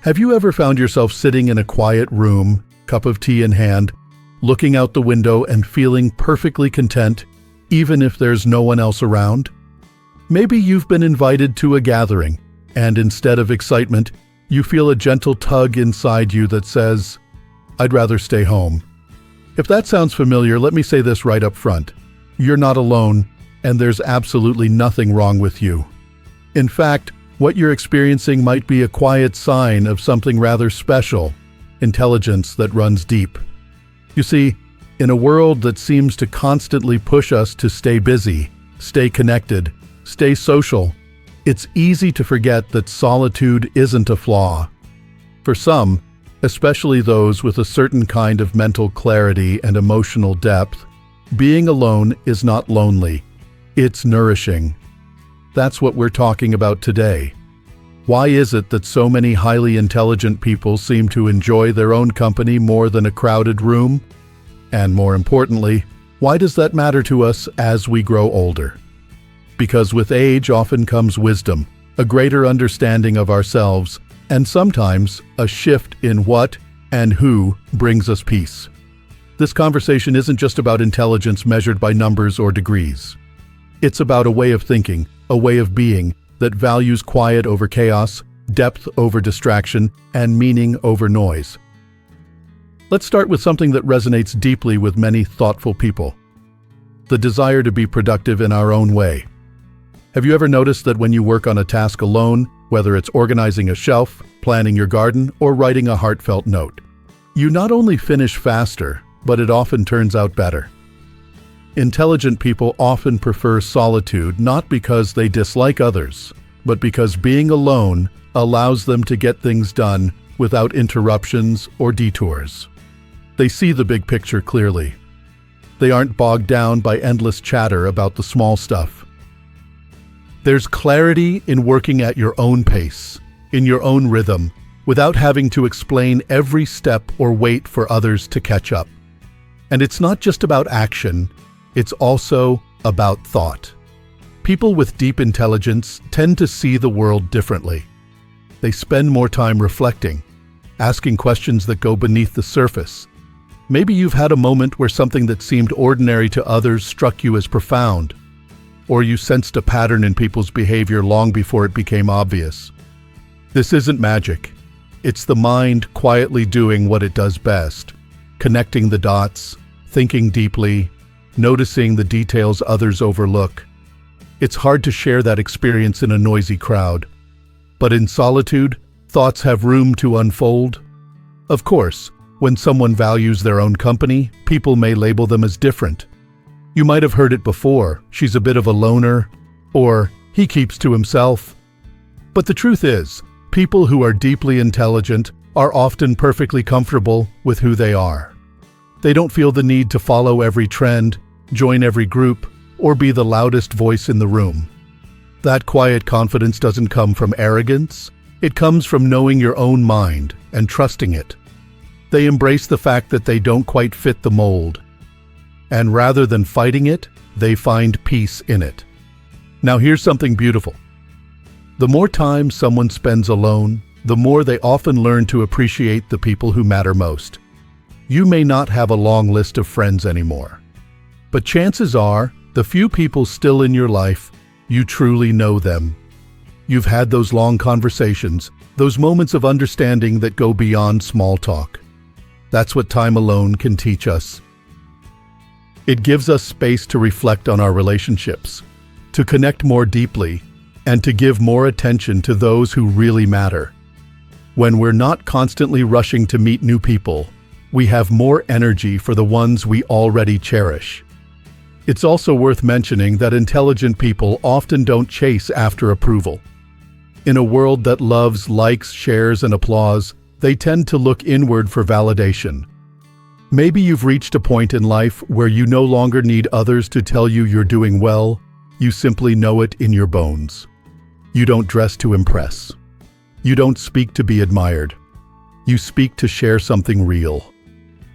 Have you ever found yourself sitting in a quiet room, cup of tea in hand, looking out the window and feeling perfectly content, even if there's no one else around? Maybe you've been invited to a gathering, and instead of excitement, you feel a gentle tug inside you that says, "I'd rather stay home." If that sounds familiar, let me say this right up front. You're not alone, and there's absolutely nothing wrong with you. In fact, what you're experiencing might be a quiet sign of something rather special, intelligence that runs deep. You see, in a world that seems to constantly push us to stay busy, stay connected, stay social, it's easy to forget that solitude isn't a flaw. For some, especially those with a certain kind of mental clarity and emotional depth, being alone is not lonely, it's nourishing. That's what we're talking about today. Why is it that so many highly intelligent people seem to enjoy their own company more than a crowded room? And more importantly, why does that matter to us as we grow older? Because with age often comes wisdom, a greater understanding of ourselves, and sometimes a shift in what and who brings us peace. This conversation isn't just about intelligence measured by numbers or degrees. It's about a way of thinking, a way of being that values quiet over chaos, depth over distraction, and meaning over noise. Let's start with something that resonates deeply with many thoughtful people: the desire to be productive in our own way. Have you ever noticed that when you work on a task alone, whether it's organizing a shelf, planning your garden, or writing a heartfelt note, you not only finish faster, but it often turns out better? Intelligent people often prefer solitude not because they dislike others, but because being alone allows them to get things done without interruptions or detours. They see the big picture clearly. They aren't bogged down by endless chatter about the small stuff. There's clarity in working at your own pace, in your own rhythm, without having to explain every step or wait for others to catch up. And it's not just about action, it's also about thought. People with deep intelligence tend to see the world differently. They spend more time reflecting, asking questions that go beneath the surface. Maybe you've had a moment where something that seemed ordinary to others struck you as profound, or you sensed a pattern in people's behavior long before it became obvious. This isn't magic. It's the mind quietly doing what it does best, connecting the dots, thinking deeply, noticing the details others overlook. It's hard to share that experience in a noisy crowd. But in solitude, thoughts have room to unfold. Of course, when someone values their own company, people may label them as different. You might have heard it before: she's a bit of a loner, or he keeps to himself. But the truth is, people who are deeply intelligent are often perfectly comfortable with who they are. They don't feel the need to follow every trend, join every group, or be the loudest voice in the room. That quiet confidence doesn't come from arrogance. It comes from knowing your own mind and trusting it. They embrace the fact that they don't quite fit the mold. And rather than fighting it, they find peace in it. Now here's something beautiful. The more time someone spends alone, the more they often learn to appreciate the people who matter most. You may not have a long list of friends anymore, but chances are, the few people still in your life, you truly know them. You've had those long conversations, those moments of understanding that go beyond small talk. That's what time alone can teach us. It gives us space to reflect on our relationships, to connect more deeply, and to give more attention to those who really matter. When we're not constantly rushing to meet new people, we have more energy for the ones we already cherish. It's also worth mentioning that intelligent people often don't chase after approval. In a world that loves likes, shares, and applause, they tend to look inward for validation. Maybe you've reached a point in life where you no longer need others to tell you you're doing well. You simply know it in your bones. You don't dress to impress. You don't speak to be admired. You speak to share something real.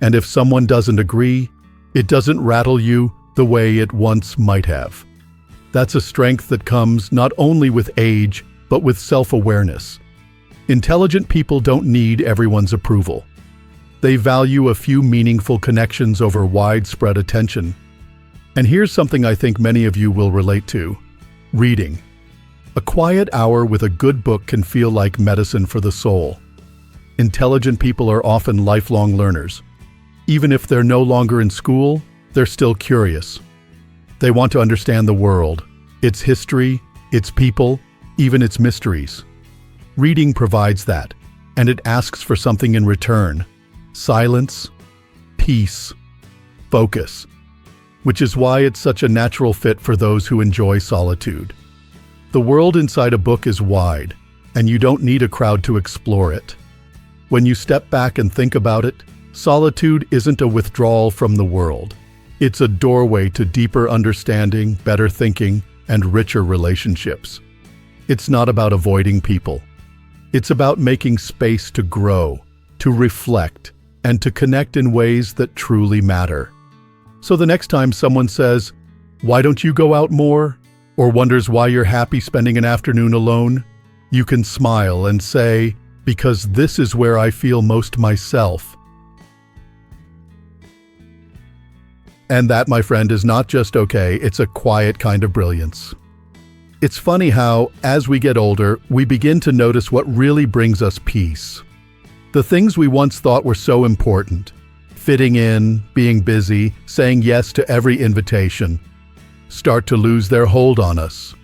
And if someone doesn't agree, it doesn't rattle you the way it once might have. That's a strength that comes not only with age, but with self-awareness. Intelligent people don't need everyone's approval. They value a few meaningful connections over widespread attention. And here's something I think many of you will relate to: reading. A quiet hour with a good book can feel like medicine for the soul. Intelligent people are often lifelong learners. Even if they're no longer in school, they're still curious. They want to understand the world, its history, its people, even its mysteries. Reading provides that, and it asks for something in return: silence, peace, focus, which is why it's such a natural fit for those who enjoy solitude. The world inside a book is wide, and you don't need a crowd to explore it. When you step back and think about it, solitude isn't a withdrawal from the world. It's a doorway to deeper understanding, better thinking, and richer relationships. It's not about avoiding people. It's about making space to grow, to reflect, and to connect in ways that truly matter. So the next time someone says, "Why don't you go out more?" or wonders why you're happy spending an afternoon alone, you can smile and say, "Because this is where I feel most myself." And that, my friend, is not just okay, it's a quiet kind of brilliance. It's funny how, as we get older, we begin to notice what really brings us peace. The things we once thought were so important, fitting in, being busy, saying yes to every invitation, start to lose their hold on us.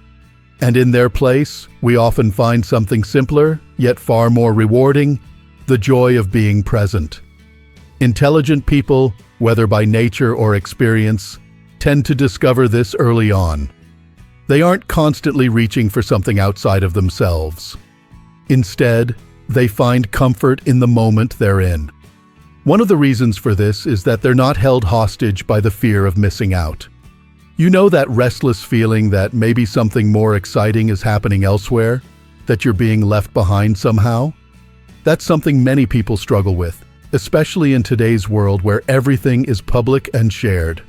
And in their place, we often find something simpler, yet far more rewarding: the joy of being present. Intelligent people, whether by nature or experience, tend to discover this early on. They aren't constantly reaching for something outside of themselves. Instead, they find comfort in the moment they're in. One of the reasons for this is that they're not held hostage by the fear of missing out. You know that restless feeling that maybe something more exciting is happening elsewhere, that you're being left behind somehow? That's something many people struggle with, especially in today's world where everything is public and shared.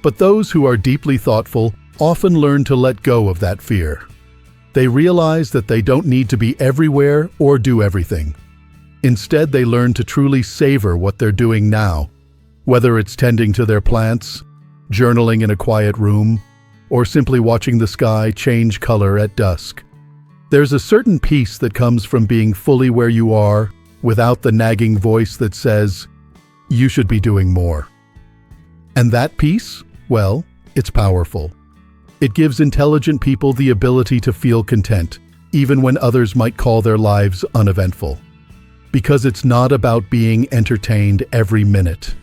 But those who are deeply thoughtful often learn to let go of that fear. They realize that they don't need to be everywhere or do everything. Instead, they learn to truly savor what they're doing now, whether it's tending to their plants, journaling in a quiet room, or simply watching the sky change color at dusk. There's a certain peace that comes from being fully where you are, without the nagging voice that says, "You should be doing more." And that peace, well, it's powerful. It gives intelligent people the ability to feel content, even when others might call their lives uneventful. Because it's not about being entertained every minute.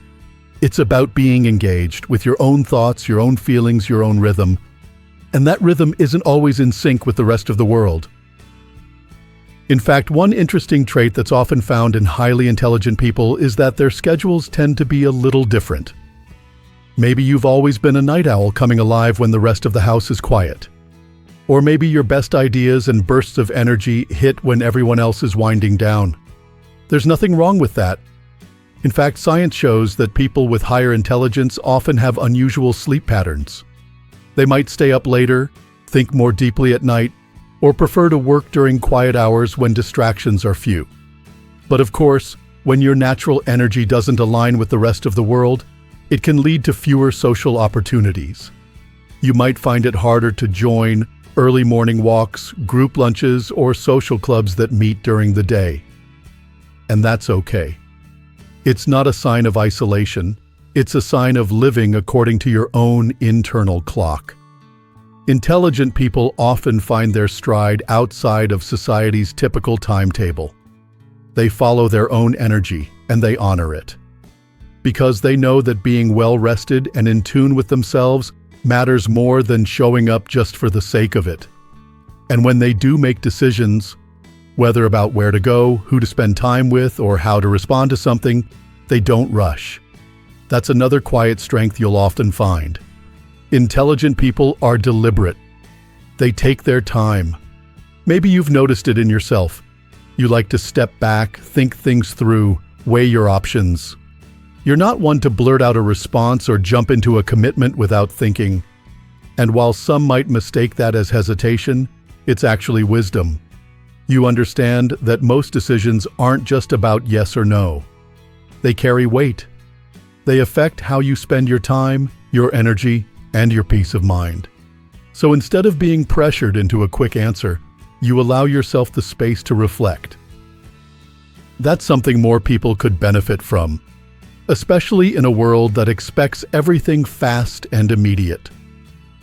It's about being engaged with your own thoughts, your own feelings, your own rhythm. And that rhythm isn't always in sync with the rest of the world. In fact, one interesting trait that's often found in highly intelligent people is that their schedules tend to be a little different. Maybe you've always been a night owl coming alive when the rest of the house is quiet. Or maybe your best ideas and bursts of energy hit when everyone else is winding down. There's nothing wrong with that. In fact, science shows that people with higher intelligence often have unusual sleep patterns. They might stay up later, think more deeply at night, or prefer to work during quiet hours when distractions are few. But of course, when your natural energy doesn't align with the rest of the world, it can lead to fewer social opportunities. You might find it harder to join early morning walks, group lunches, or social clubs that meet during the day. And that's okay. It's not a sign of isolation, it's a sign of living according to your own internal clock. Intelligent people often find their stride outside of society's typical timetable. They follow their own energy, and they honor it. Because they know that being well-rested and in tune with themselves matters more than showing up just for the sake of it. And when they do make decisions, whether about where to go, who to spend time with, or how to respond to something, they don't rush. That's another quiet strength you'll often find. Intelligent people are deliberate. They take their time. Maybe you've noticed it in yourself. You like to step back, think things through, weigh your options. You're not one to blurt out a response or jump into a commitment without thinking. And while some might mistake that as hesitation, it's actually wisdom. You understand that most decisions aren't just about yes or no. They carry weight. They affect how you spend your time, your energy, and your peace of mind. So instead of being pressured into a quick answer, you allow yourself the space to reflect. That's something more people could benefit from, especially in a world that expects everything fast and immediate.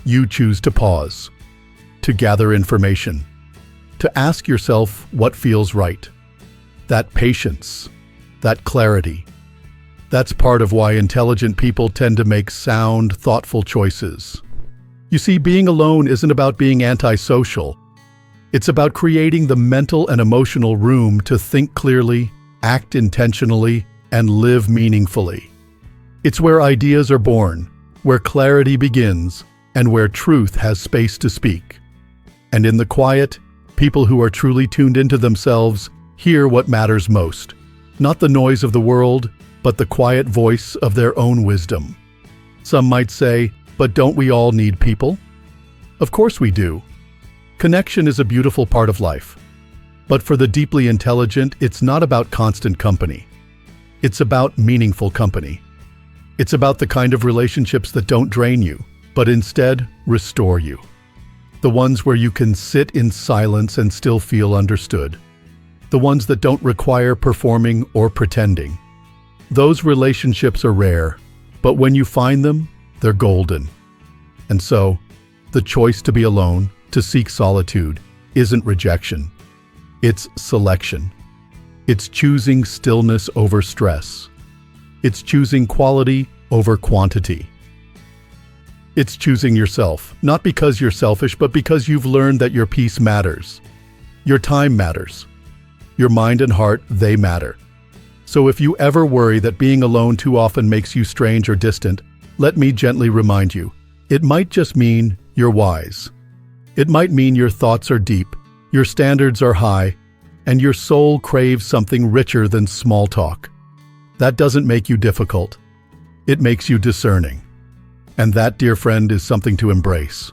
You choose to pause, to gather information, to ask yourself what feels right. That patience, that clarity, that's part of why intelligent people tend to make sound, thoughtful choices. You see, being alone isn't about being antisocial. It's about creating the mental and emotional room to think clearly, act intentionally, and live meaningfully. It's where ideas are born, where clarity begins, and where truth has space to speak. And in the quiet, people who are truly tuned into themselves hear what matters most. Not the noise of the world, but the quiet voice of their own wisdom. Some might say, but don't we all need people? Of course we do. Connection is a beautiful part of life. But for the deeply intelligent, it's not about constant company. It's about meaningful company. It's about the kind of relationships that don't drain you, but instead restore you. The ones where you can sit in silence and still feel understood. The ones that don't require performing or pretending. Those relationships are rare, but when you find them, they're golden. And so, the choice to be alone, to seek solitude, isn't rejection. It's selection. It's choosing stillness over stress. It's choosing quality over quantity. It's choosing yourself, not because you're selfish, but because you've learned that your peace matters. Your time matters. Your mind and heart, they matter. So if you ever worry that being alone too often makes you strange or distant, let me gently remind you, it might just mean you're wise. It might mean your thoughts are deep, your standards are high, and your soul craves something richer than small talk. That doesn't make you difficult. It makes you discerning. And that, dear friend, is something to embrace.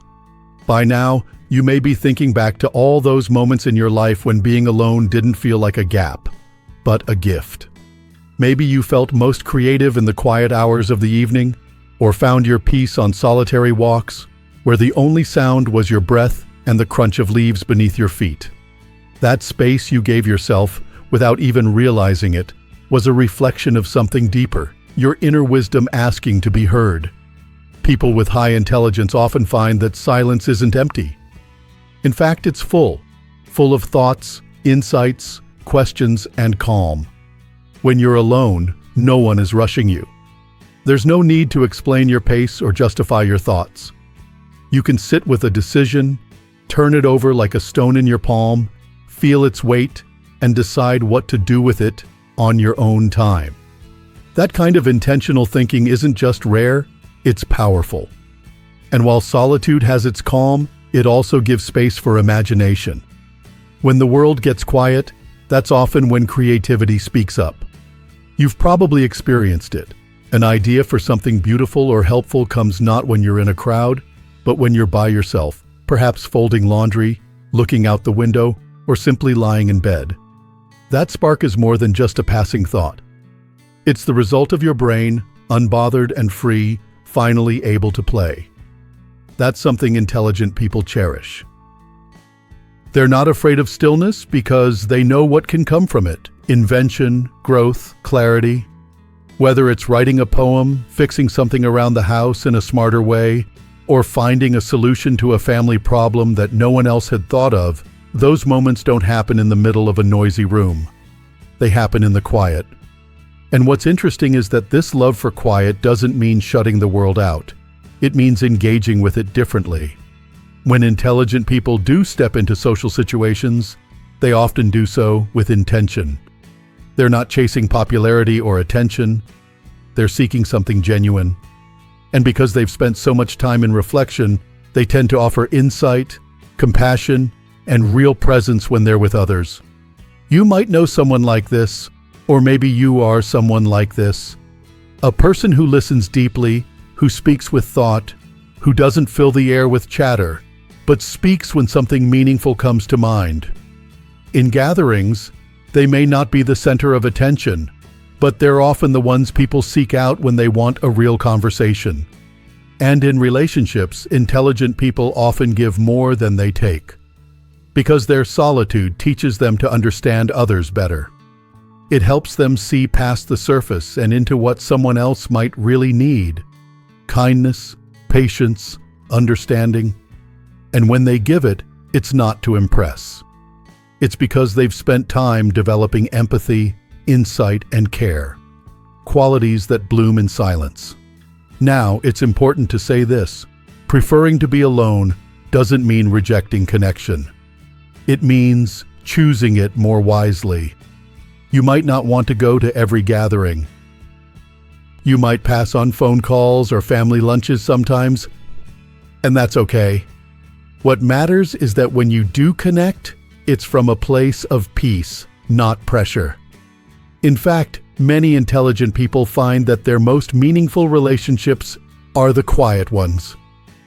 By now, you may be thinking back to all those moments in your life when being alone didn't feel like a gap, but a gift. Maybe you felt most creative in the quiet hours of the evening, or found your peace on solitary walks, where the only sound was your breath and the crunch of leaves beneath your feet. That space you gave yourself, without even realizing it, was a reflection of something deeper, your inner wisdom asking to be heard. People with high intelligence often find that silence isn't empty. In fact, it's full of thoughts, insights, questions, and calm. When you're alone, no one is rushing you. There's no need to explain your pace or justify your thoughts. You can sit with a decision, turn it over like a stone in your palm, feel its weight, and decide what to do with it on your own time. That kind of intentional thinking isn't just rare, it's powerful. And while solitude has its calm, it also gives space for imagination. When the world gets quiet, that's often when creativity speaks up. You've probably experienced it. An idea for something beautiful or helpful comes not when you're in a crowd, but when you're by yourself, perhaps folding laundry, looking out the window, or simply lying in bed. That spark is more than just a passing thought. It's the result of your brain, unbothered and free, finally able to play. That's something intelligent people cherish. They're not afraid of stillness because they know what can come from it: invention, growth, clarity. Whether it's writing a poem, fixing something around the house in a smarter way, or finding a solution to a family problem that no one else had thought of, those moments don't happen in the middle of a noisy room. They happen in the quiet. And what's interesting is that this love for quiet doesn't mean shutting the world out. It means engaging with it differently. When intelligent people do step into social situations, they often do so with intention. They're not chasing popularity or attention. They're seeking something genuine. And because they've spent so much time in reflection, they tend to offer insight, compassion, and real presence when they're with others. You might know someone like this, or maybe you are someone like this. A person who listens deeply, who speaks with thought, who doesn't fill the air with chatter, but speaks when something meaningful comes to mind. In gatherings, they may not be the center of attention, but they're often the ones people seek out when they want a real conversation. And in relationships, intelligent people often give more than they take, because their solitude teaches them to understand others better. It helps them see past the surface and into what someone else might really need: kindness, patience, understanding. And when they give it, it's not to impress. It's because they've spent time developing empathy, insight, and care, qualities that bloom in silence. Now, it's important to say this: preferring to be alone doesn't mean rejecting connection. It means choosing it more wisely. You might not want to go to every gathering. You might pass on phone calls or family lunches sometimes, and that's okay. What matters is that when you do connect, it's from a place of peace, not pressure. In fact, many intelligent people find that their most meaningful relationships are the quiet ones.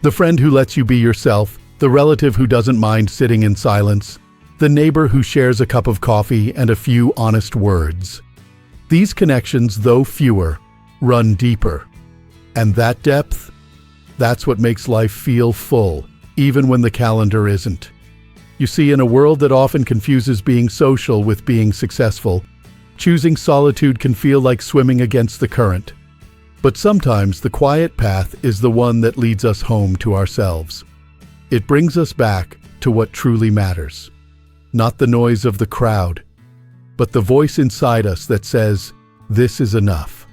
The friend who lets you be yourself, the relative who doesn't mind sitting in silence, the neighbor who shares a cup of coffee and a few honest words. These connections, though fewer, run deeper. And that depth, that's what makes life feel full, even when the calendar isn't. You see, in a world that often confuses being social with being successful, choosing solitude can feel like swimming against the current. But sometimes the quiet path is the one that leads us home to ourselves. It brings us back to what truly matters. Not the noise of the crowd, but the voice inside us that says, "This is enough."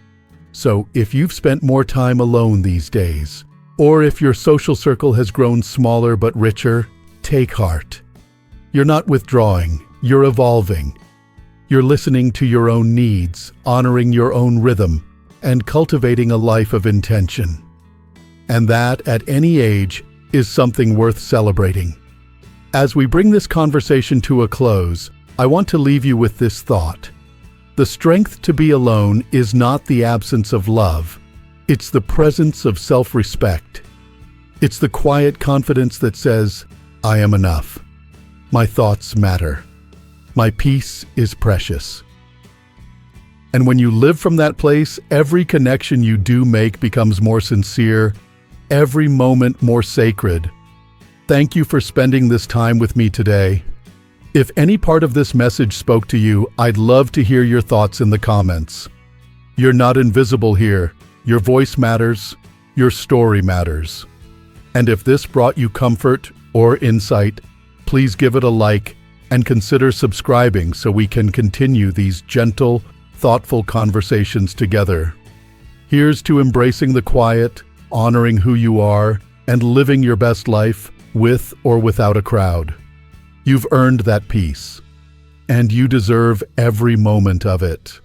So if you've spent more time alone these days, or if your social circle has grown smaller but richer, take heart. You're not withdrawing, you're evolving. You're listening to your own needs, honoring your own rhythm, and cultivating a life of intention. And that, at any age, is something worth celebrating. As we bring this conversation to a close, I want to leave you with this thought. The strength to be alone is not the absence of love. It's the presence of self-respect. It's the quiet confidence that says, "I am enough. My thoughts matter. My peace is precious." And when you live from that place, every connection you do make becomes more sincere, every moment more sacred. Thank you for spending this time with me today. If any part of this message spoke to you, I'd love to hear your thoughts in the comments. You're not invisible here. Your voice matters. Your story matters. And if this brought you comfort or insight, please give it a like and consider subscribing so we can continue these gentle, thoughtful conversations together. Here's to embracing the quiet, honoring who you are, and living your best life with or without a crowd. You've earned that peace, and you deserve every moment of it.